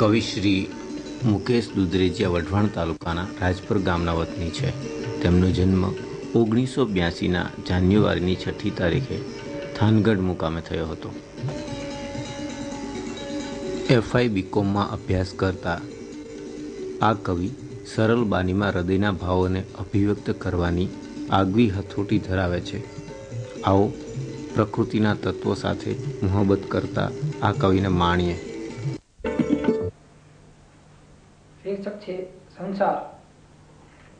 કવિ શ્રી મુકેશ દુધરેજિયા વઢવાણ તાલુકાના રાજપર ગામના વતની છે. તેમનો જન્મ 1982ના જાન્યુઆરીની 6ઠી તારીખે થાનગઢ મુકામે થયો હતો. FI BComમાં અભ્યાસ કરતા આ કવિ સરળ બાનીમાં હૃદયના ભાવોને અભિવ્યક્ત કરવાની આગવી હથોટી ધરાવે છે. આવો પ્રકૃતિના તત્વો સાથે મોહબ્બત કરતા આ કવિને માણીએ. શીર્ષક છે સંસાર.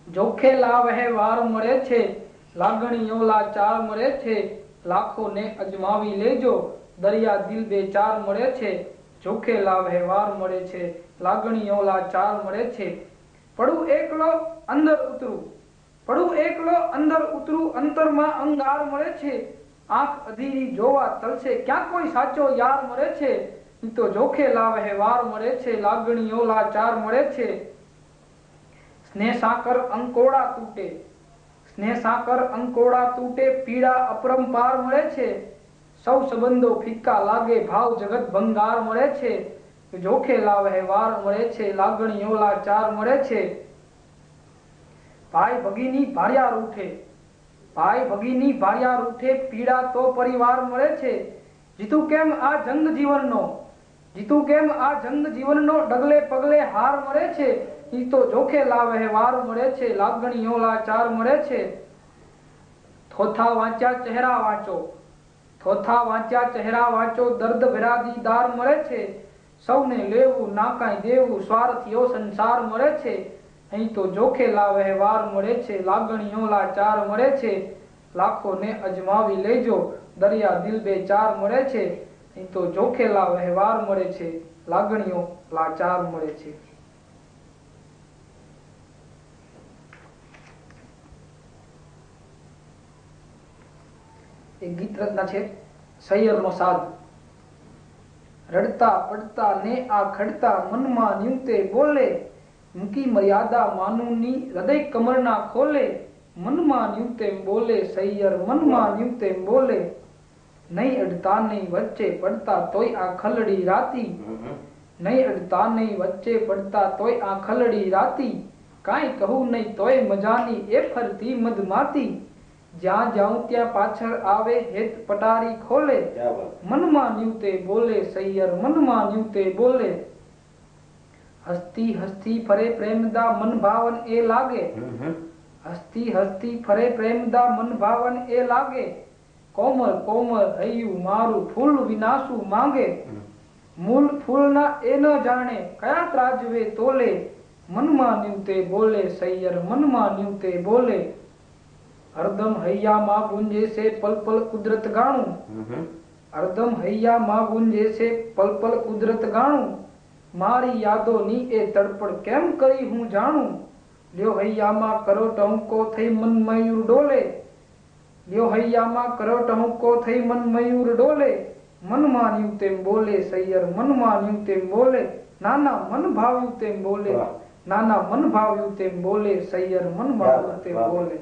જોખે લાવહે વાર મળે છે, લાગણીઓ લાચાર મળે છે, લાખોને અજમાવી લેજો, દરિયા દિલ બે ચાર મળે છે. જોખે લાવહે વાર મળે છે, લાગણીઓ લાચાર મળે છે, પડું એકલો અંદર ઉતરું, પડું એકલો અંદર ઉતરું, અંતરમાં અંગાર મળે છે, આંખ અધીરી જોવા તલસે ક્યાં કોઈ સાચો યાર મળે છે. તો જોખે લાવહે વાર મળે છે, લાગણીઓ લાચાર મળે છે. સ્નેહ સાકર અંકોડા તૂટે, સ્નેહ સાકર અંકોડા તૂટે, પીડા અપરંપાર મળે છે, સૌ સંબંધો ફિક્કા લાગે, ભાવ જગત ભંગાર મળે છે. જોખે લાવહે વાર મળે છે, લાગણીઓ લાચાર મળે છે. ભાઈ ભગીની ભારિયાર ઉઠે, ભાઈ ભગીની ભારિયાર ઉઠે, પીડા તો પરિવાર મળે છે. જીતું કેમ આ જંગ જીવનનો, જીતું કેમ આ જંગ જીવનનો, ડગલે પગલે હાર મળે છે. ઈ તો જોખે લાવહે વાર મળે છે, લાગણીઓ લાચાર મળે છે. થોથા વાંચ્યા ચહેરા વાંચો, થોથા વાંચ્યા ચહેરા વાંચો, દર્દ ભરા દીદાર મળે છે, સૌને લેવું ના કાંઈ દેવું, સ્વાર્થીઓ સંસાર મળે છે. અહીં તો જોખે લાવહે વાર મળે છે, લાગણીઓ લાચાર મળે છે, લાખોને અજમાવી લેજો, દરિયા દિલ બે ચાર મળે છે. અહીં તો જોખે લાવહે વાર મળે છે, લાગણીઓ લાચાર મળે છે. એક ગીત રચના છે સૈયરનો સાદ. રડતા પડતા ને આ ખડતા, મનમાં ન્યુતે બોલે, મૂકી મર્યાદા માનુની, હૃદય કમરના ખોલે, મનમાં ન્યુતેમ બોલે સૈયર, મનમાં ન્યુતેમ બોલે. નહીં અડતા નહીં વચ્ચે પડતા તોય આ ખલડી રાતી, નહીં અડતા નહીં વચ્ચે પડતા તોય આ ખલડી રાતી, કાંઈ કહું નહીં તોય મજાની એ ફરતી મધમાતી, જ્યાં જાઉં ત્યાં પાછળ આવે હેત પટારી ખોલે, મનમાં ન્યુતે બોલે સૈયર, મનમાં ન્યુતે બોલે. હસતી હસતી ફરે પ્રેમદા, મન ભાવન એ લાગે, હસતી હસતી ફરે પ્રેમદા, મન ભાવન એ લાગે, કોમલ કોમલ હૈયું મારું ફૂલ વિનાશું માંગે, મૂળ ફૂલના એ ન જાણે કયા ત્રાજવે તોલે, મનમાં ન્યુતે બોલે સૈયર, મનમાં ન્યુતે બોલે. હરદમ હૈયામાં ગુંજે છે પલ પલ કુદરત ગાણું, હરદમ હૈયામાં ગુંજે છે પલ પલ કુદરત ગાણું, મારી યાદોની એ તડપડ કેમ કરી હું જાણું, લ્યો હૈયામાં કરો ટહુકો થઈ મન મયુર ડોલે, લ્યો હૈયામાં કરો ટહુકો થઈ મન મયુર ડોલે, મનમાં ન્યુ તેમ બોલે સૈયર, મનમાં ન્યુ તેમ બોલે, નાના મન ભાવ્યું તેમ બોલે, નાના મન ભાવ્યું તેમ બોલે સૈયર, મન ભાવ્યું તેમ બોલે.